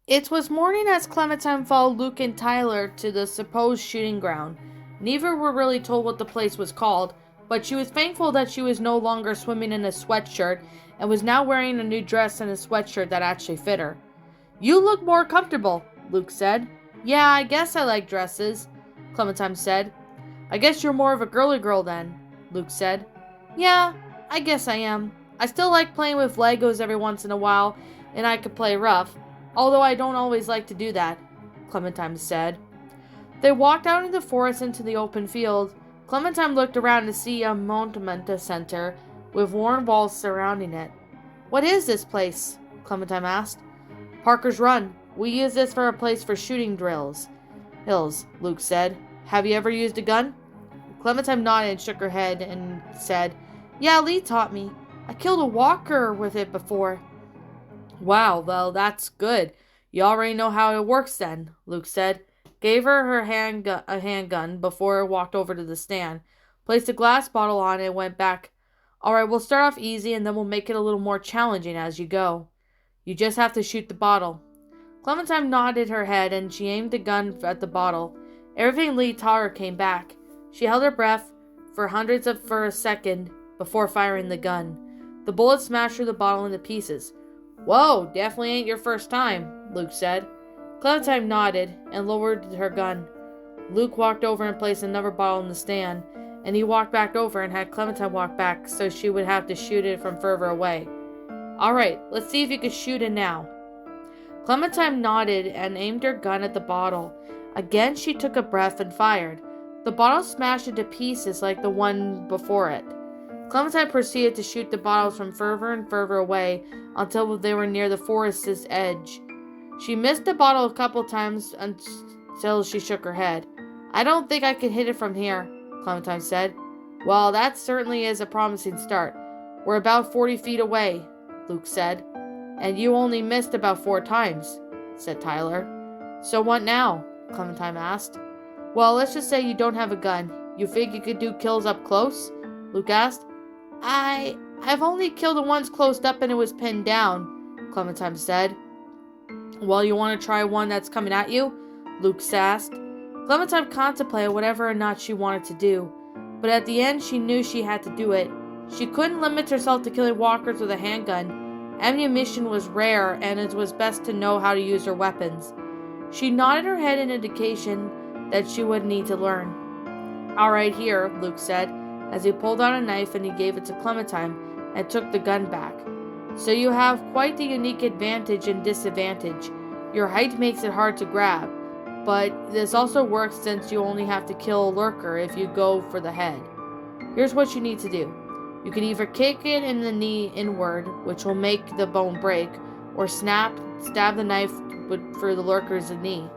It was morning as Clementine followed Luke and Tyler to the supposed shooting ground. Neither were really told what the place was called, but she was thankful that she was no longer swimming in a sweatshirt and was now wearing a new dress and a sweatshirt that actually fit her. "You look more comfortable," Luke said. "Yeah, I guess I like dresses," Clementine said. "I guess you're more of a girly girl then," Luke said. "Yeah, I guess I am. I still like playing with Legos every once in a while, and I could play rough. Although I don't always like to do that," Clementine said. They walked out into the forest into the open field. Clementine looked around to see a monument center with worn walls surrounding it. "What is this place?" Clementine asked. "Parker's Run. We use this for a place for shooting drills." "Hills," Luke said. "Have you ever used a gun?" Clementine nodded and shook her head and said, "Yeah, Lee taught me. I killed a walker with it before." "Wow, well, that's good. You already know how it works then," Luke said. Gave her a handgun before he walked over to the stand, placed a glass bottle on it and went back. "Alright, we'll start off easy and then we'll make it a little more challenging as you go. You just have to shoot the bottle." Clementine nodded her head and she aimed the gun at the bottle. Everything Lee taught her came back. She held her breath for a second before firing the gun. The bullet smashed through the bottle into pieces. "Whoa, definitely ain't your first time," Luke said. Clementine nodded and lowered her gun. Luke walked over and placed another bottle in the stand, and he walked back over and had Clementine walk back so she would have to shoot it from further away. "Alright, let's see if you can shoot it now." Clementine nodded and aimed her gun at the bottle. Again she took a breath and fired. The bottle smashed into pieces like the one before it. Clementine proceeded to shoot the bottles from further and further away until they were near the forest's edge. She missed the bottle a couple times until she shook her head. "I don't think I can hit it from here," Clementine said. "Well, that certainly is a promising start. We're about 40 feet away," Luke said. "And you only missed about 4 times," said Tyler. "So what now?" Clementine asked. "Well, let's just say you don't have a gun. You think you could do kills up close?" Luke asked. I've only killed the ones close up and it was pinned down," Clementine said. "Well, you want to try one that's coming at you?" Luke asked. Clementine contemplated whatever or not she wanted to do, but at the end she knew she had to do it. She couldn't limit herself to killing walkers with a handgun. Ammunition was rare, and it was best to know how to use her weapons. She nodded her head in indication that she would need to learn. "Alright, here," Luke said, as he pulled out a knife and he gave it to Clementine and took the gun back. "So you have quite the unique advantage and disadvantage. Your height makes it hard to grab, but this also works since you only have to kill a lurker if you go for the head. Here's what you need to do. You can either kick it in the knee inward, which will make the bone break, or stab the knife for the lurker's knee.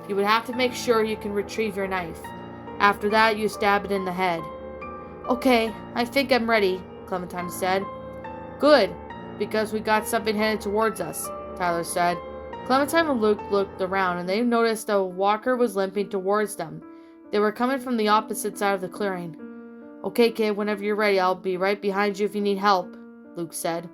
You would have to make sure you can retrieve your knife. After that, you stab it in the head." "Okay, I think I'm ready," Clementine said. "Good, because we got something headed towards us," Tyler said. Clementine and Luke looked around, and they noticed a walker was limping towards them. They were coming from the opposite side of the clearing. "Okay, kid, whenever you're ready, I'll be right behind you if you need help," Luke said.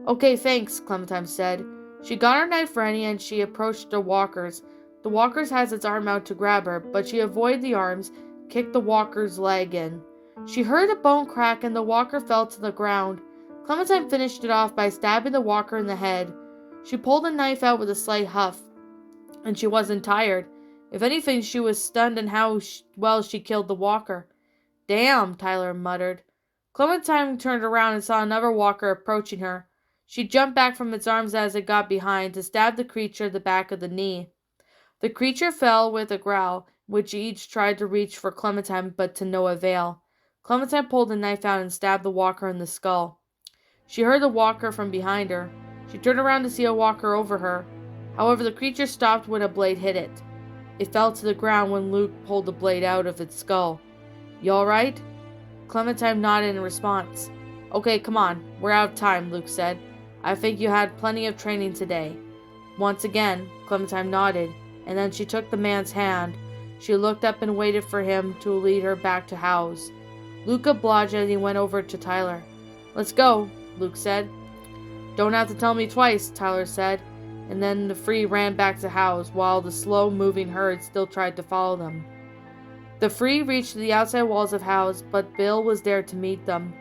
"Okay, thanks," Clementine said. She got her knife ready, and she approached the walkers. The walkers had its arm out to grab her, but she avoided the arms, kicked the walker's leg in. She heard a bone crack, and the walker fell to the ground. Clementine finished it off by stabbing the walker in the head. She pulled the knife out with a slight huff, and she wasn't tired. If anything, she was stunned at how well she killed the walker. "Damn," Tyler muttered. Clementine turned around and saw another walker approaching her. She jumped back from its arms as it got behind to stab the creature at the back of the knee. The creature fell with a growl, which each tried to reach for Clementine, but to no avail. Clementine pulled the knife out and stabbed the walker in the skull. She heard the walker from behind her. She turned around to see a walker over her. However, the creature stopped when a blade hit it. It fell to the ground when Luke pulled the blade out of its skull. "You alright?" Clementine nodded in response. "Okay, come on. We're out of time," Luke said. "I think you had plenty of training today." Once again, Clementine nodded, and then she took the man's hand. She looked up and waited for him to lead her back to house. Luke obliged and he went over to Tyler. "Let's go," Luke said. "Don't have to tell me twice," Tyler said, and then the Free ran back to house while the slow-moving herd still tried to follow them. The Free reached the outside walls of House, but Bill was there to meet them.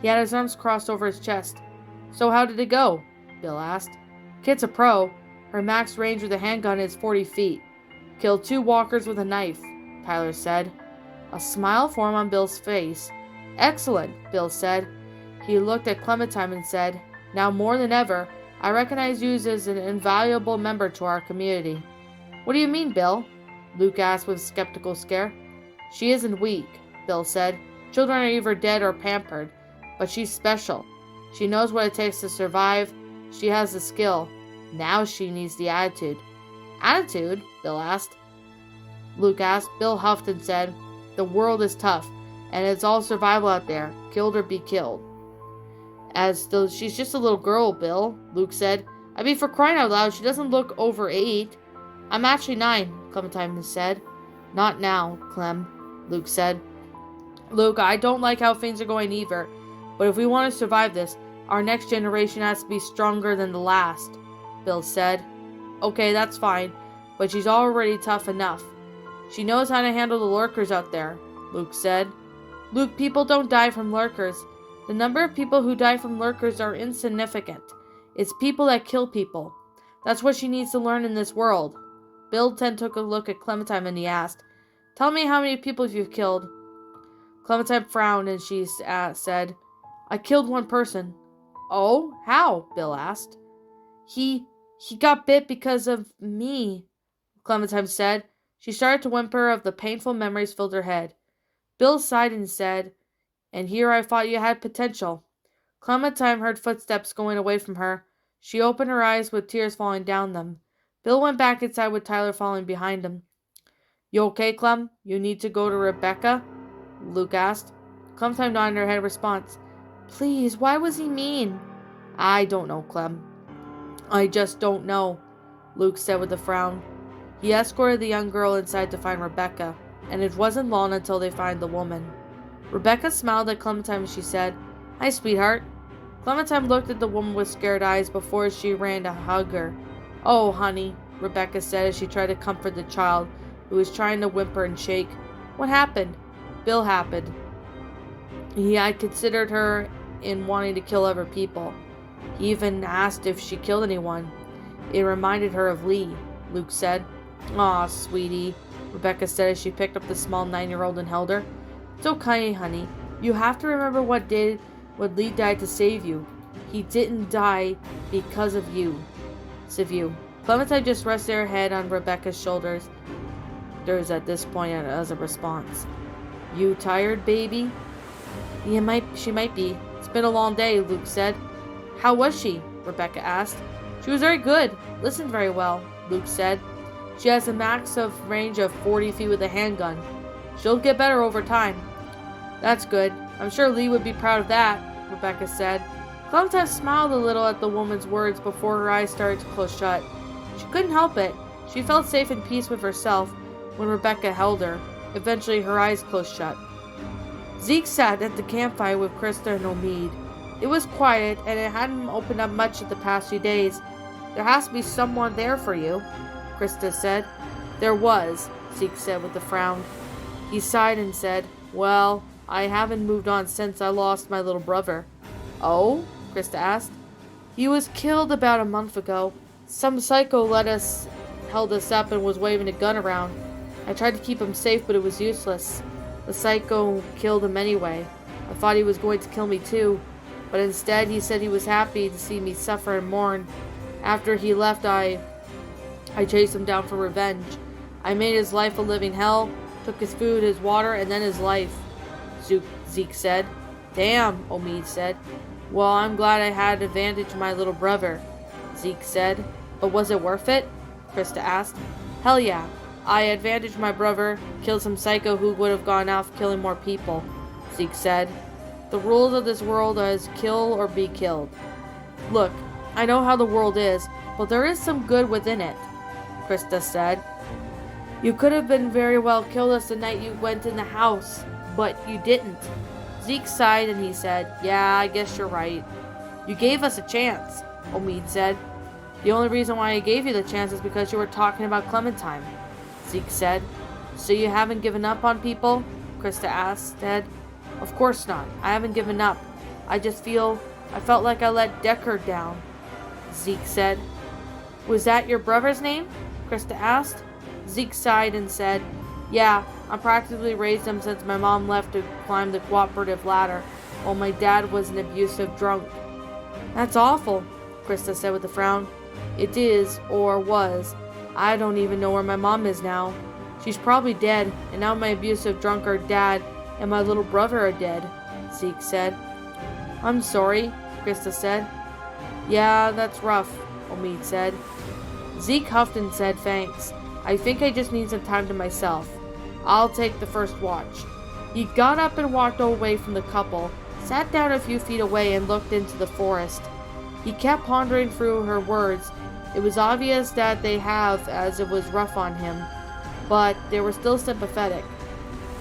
He had his arms crossed over his chest. "So how did it go?" Bill asked. "Kid's a pro. Her max range with a handgun is 40 feet. Killed 2 walkers with a knife," Tyler said. A smile formed on Bill's face. "Excellent," Bill said. He looked at Clementine and said, "Now more than ever, I recognize you as an invaluable member to our community." "What do you mean, Bill?" Luke asked with a skeptical stare. "She isn't weak," Bill said. "Children are either dead or pampered, but she's special. She knows what it takes to survive. She has the skill. Now she needs the attitude." "Attitude?" Bill asked. Luke asked. Bill huffed and said, "The world is tough, and it's all survival out there. Killed or be killed." "As though she's just a little girl, Bill," Luke said. "I mean, for crying out loud, she doesn't look over 8. "I'm actually 9, Clementine said. "Not now, Clem," Luke said. "Luke, I don't like how things are going either, but if we want to survive this, our next generation has to be stronger than the last," Bill said. "Okay, that's fine, but she's already tough enough. She knows how to handle the lurkers out there," Luke said. "Luke, people don't die from lurkers. The number of people who die from lurkers are insignificant. It's people that kill people. That's what she needs to learn in this world." Bill then took a look at Clementine and he asked, "Tell me how many people you've killed." Clementine frowned and she said, "I killed 1 person." "Oh? How?" Bill asked. He got bit because of me," Clementine said. She started to whimper as the painful memories filled her head. Bill sighed and said, "And here I thought you had potential." Clementine heard footsteps going away from her. She opened her eyes with tears falling down them. Bill went back inside with Tyler following behind him. "You okay, Clem? You need to go to Rebecca?" Luke asked. Clementine nodded her head in response. "Please, why was he mean?" "I don't know, Clem. I just don't know," Luke said with a frown. He escorted the young girl inside to find Rebecca, and it wasn't long until they found the woman. Rebecca smiled at Clementine as she said, "Hi, sweetheart." Clementine looked at the woman with scared eyes before she ran to hug her. "Oh, honey," Rebecca said as she tried to comfort the child, who was trying to whimper and shake. "What happened?" "Bill happened. He had considered her in wanting to kill other people. He even asked if she killed anyone. It reminded her of Lee," Luke said. "Aw, sweetie," Rebecca said as she picked up the small 9-year-old and held her. "It's okay, honey. You have to remember what Lee died to save you. He didn't die because of you." Clementine just rested her head on Rebecca's shoulders. There's at this point as a response. "You tired, baby?" "Yeah, she might be. It's been a long day," Luke said. "How was she?" Rebecca asked. "She was very good. Listened very well," Luke said. "She has a max of range of 40 feet with a handgun. She'll get better over time." "That's good. I'm sure Lee would be proud of that," Rebecca said. Clementine smiled a little at the woman's words before her eyes started to close shut. She couldn't help it. She felt safe and peace with herself when Rebecca held her. Eventually her eyes closed shut. Zeke sat at the campfire with Krista and Omid. It was quiet, and it hadn't opened up much in the past few days. "There has to be someone there for you," Krista said. "There was," Zeke said with a frown. He sighed and said, "Well, I haven't moved on since I lost my little brother." "Oh?" Krista asked. "He was killed about a month ago. Some psycho held us up and was waving a gun around. I tried to keep him safe, but it was useless. The psycho killed him anyway. I thought he was going to kill me too, but instead he said he was happy to see me suffer and mourn. After he left, I chased him down for revenge. I made his life a living hell, took his food, his water, and then his life," Zeke said. "Damn," Omid said. "Well, I'm glad I had advantage my little brother," Zeke said. "But was it worth it?" Krista asked. "Hell yeah. I advantaged my brother, killed some psycho who would have gone off killing more people," Zeke said. "The rules of this world is kill or be killed. Look, I know how the world is, but there is some good within it," Krista said. "You could have been very well killed us the night you went in the house, but you didn't." Zeke sighed and he said, "Yeah, I guess you're right. You gave us a chance," Omid said. The only reason why I gave you the chance is because you were talking about Clementine, Zeke said. So you haven't given up on people? Krista asked Ed. Of course not. I haven't given up. I felt like I let Deckard down, Zeke said. Was that your brother's name? Krista asked. Zeke sighed and said, yeah, I practically raised him since my mom left to climb the cooperative ladder, while my dad was an abusive drunk. That's awful, Krista said with a frown. It is, or was. I don't even know where my mom is now. She's probably dead, and now my abusive drunkard dad and my little brother are dead, Zeke said. I'm sorry, Krista said. Yeah, that's rough, Omid said. Zeke huffed and said thanks. I think I just need some time to myself. I'll take the first watch. He got up and walked away from the couple, sat down a few feet away and looked into the forest. He kept pondering through her words. It was obvious that they have, as it was rough on him, but they were still sympathetic.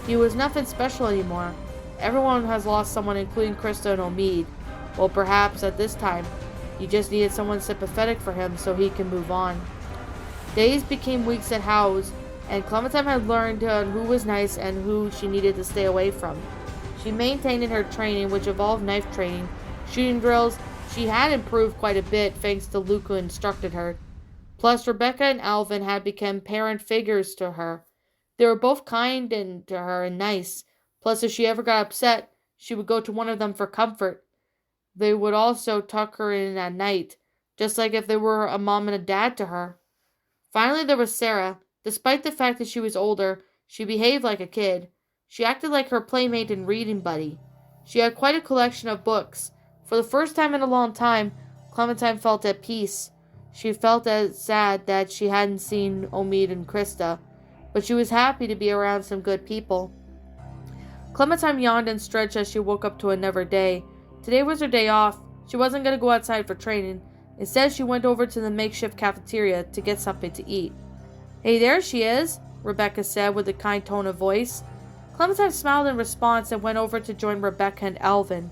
He was nothing special anymore. Everyone has lost someone, including Krista and Omid. Well, perhaps at this time, he just needed someone sympathetic for him so he can move on. Days became weeks at Howe's, and Clementine had learned who was nice and who she needed to stay away from. She maintained her training, which involved knife training, shooting drills. She had improved quite a bit thanks to Luke who instructed her. Plus, Rebecca and Alvin had become parent figures to her. They were both kind to her and nice. Plus, if she ever got upset, she would go to one of them for comfort. They would also tuck her in at night, just like if they were a mom and a dad to her. Finally, there was Sarah. Despite the fact that she was older, she behaved like a kid. She acted like her playmate and reading buddy. She had quite a collection of books. For the first time in a long time, Clementine felt at peace. She felt as sad that she hadn't seen Omid and Krista, but she was happy to be around some good people. Clementine yawned and stretched as she woke up to another day. Today was her day off. She wasn't going to go outside for training. Instead, she went over to the makeshift cafeteria to get something to eat. Hey, there she is, Rebecca said with a kind tone of voice. Clementine smiled in response and went over to join Rebecca and Alvin.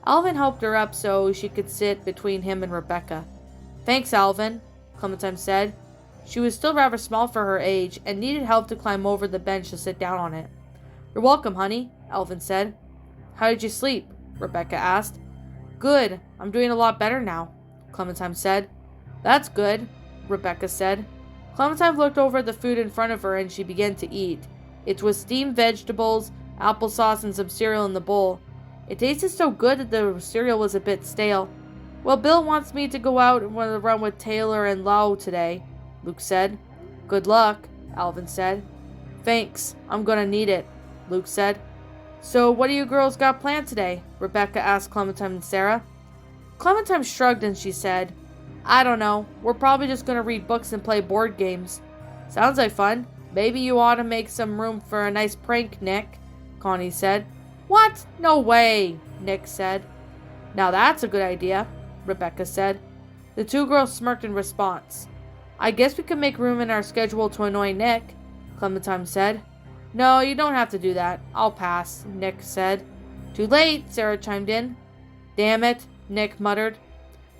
Alvin helped her up so she could sit between him and Rebecca. Thanks, Alvin, Clementine said. She was still rather small for her age and needed help to climb over the bench to sit down on it. You're welcome, honey, Alvin said. How did you sleep? Rebecca asked. Good. I'm doing a lot better now, Clementine said. That's good, Rebecca said. Clementine looked over at the food in front of her and she began to eat. It was steamed vegetables, applesauce, and some cereal in the bowl. It tasted so good that the cereal was a bit stale. Well, Bill wants me to go out and run with Taylor and Lau today, Luke said. Good luck, Alvin said. Thanks. I'm gonna need it, Luke said. So what do you girls got planned today? Rebecca asked Clementine and Sarah. Clementine shrugged and she said, I don't know. We're probably just gonna read books and play board games. Sounds like fun. Maybe you ought to make some room for a nice prank, Nick, Connie said. What? No way, Nick said. Now that's a good idea, Rebecca said. The two girls smirked in response. I guess we could make room in our schedule to annoy Nick, Clementine said. No, you don't have to do that. I'll pass, Nick said. Too late, Sarah chimed in. Damn it, Nick muttered.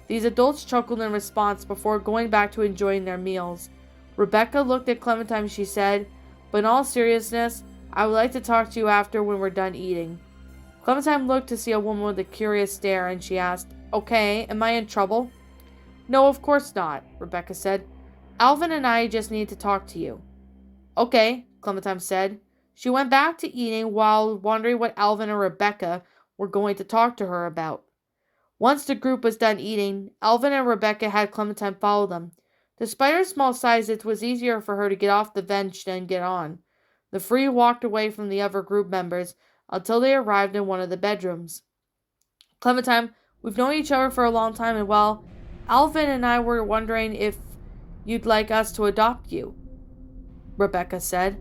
These adults chuckled in response before going back to enjoying their meals. Rebecca looked at Clementine and she said, but in all seriousness, I would like to talk to you after when we're done eating. Clementine looked to see a woman with a curious stare and she asked, Okay, am I in trouble? No, of course not, Rebecca said. Alvin and I just need to talk to you. Okay, Clementine said. She went back to eating while wondering what Alvin and Rebecca were going to talk to her about. Once the group was done eating, Alvin and Rebecca had Clementine follow them. Despite her small size, it was easier for her to get off the bench than get on. The three walked away from the other group members until they arrived in one of the bedrooms. Clementine, we've known each other for a long time and well, Alvin and I were wondering if you'd like us to adopt you, Rebecca said.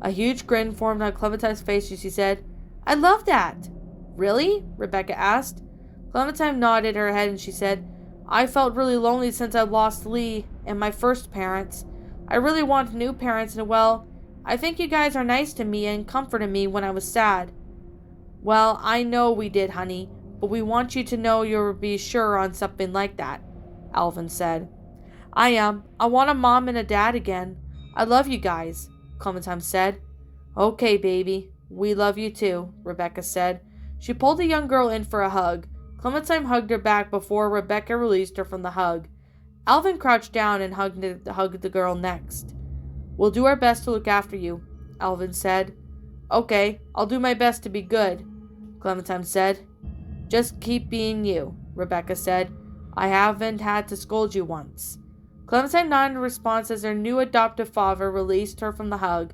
A huge grin formed on Clementine's face as she said, I'd love that. Really? Rebecca asked. Clementine nodded her head and she said, I felt really lonely since I lost Lee and my first parents. I really want new parents and well, I think you guys are nice to me and comforted me when I was sad. Well, I know we did, honey, but we want you to know you'll be sure on something like that, Alvin said. I am. I want a mom and a dad again. I love you guys, Clementine said. Okay, baby. We love you too, Rebecca said. She pulled the young girl in for a hug. Clementine hugged her back before Rebecca released her from the hug. Alvin crouched down and hugged the girl next. We'll do our best to look after you, Alvin said. Okay, I'll do my best to be good, Clementine said. Just keep being you, Rebecca said. I haven't had to scold you once. Clementine nodded in response as her new adoptive father released her from the hug.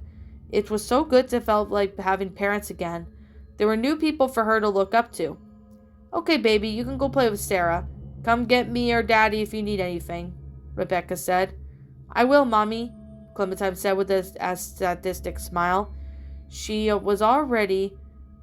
It was so good to feel like having parents again. There were new people for her to look up to. Okay, baby, you can go play with Sarah. Come get me or Daddy if you need anything, Rebecca said. I will, Mommy, Clementine said with a sadistic smile. She was already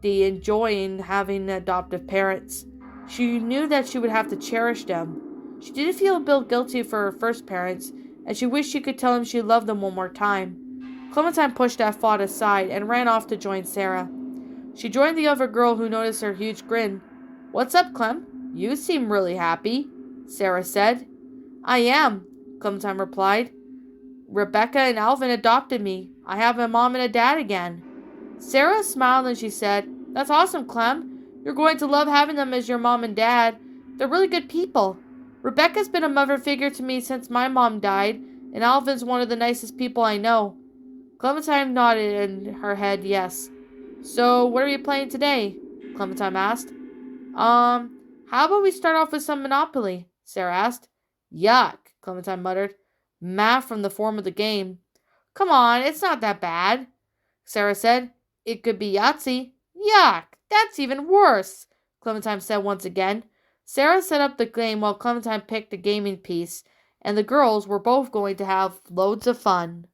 enjoying having adoptive parents. She knew that she would have to cherish them. She didn't feel a bit guilty for her first parents, and she wished she could tell them she loved them one more time. Clementine pushed that thought aside and ran off to join Sarah. She joined the other girl who noticed her huge grin. What's up, Clem? You seem really happy, Sarah said. I am, Clementine replied. Rebecca and Alvin adopted me. I have a mom and a dad again. Sarah smiled and she said, That's awesome, Clem. You're going to love having them as your mom and dad. They're really good people. Rebecca's been a mother figure to me since my mom died, and Alvin's one of the nicest people I know. Clementine nodded in her head yes. So, what are you playing today? Clementine asked. How about we start off with some Monopoly? Sarah asked. Yuck, Clementine muttered. Math from the form of the game. Come on, it's not that bad, Sarah said. It could be Yahtzee. Yuck, that's even worse, Clementine said once again. Sarah set up the game while Clementine picked a gaming piece, and the girls were both going to have loads of fun.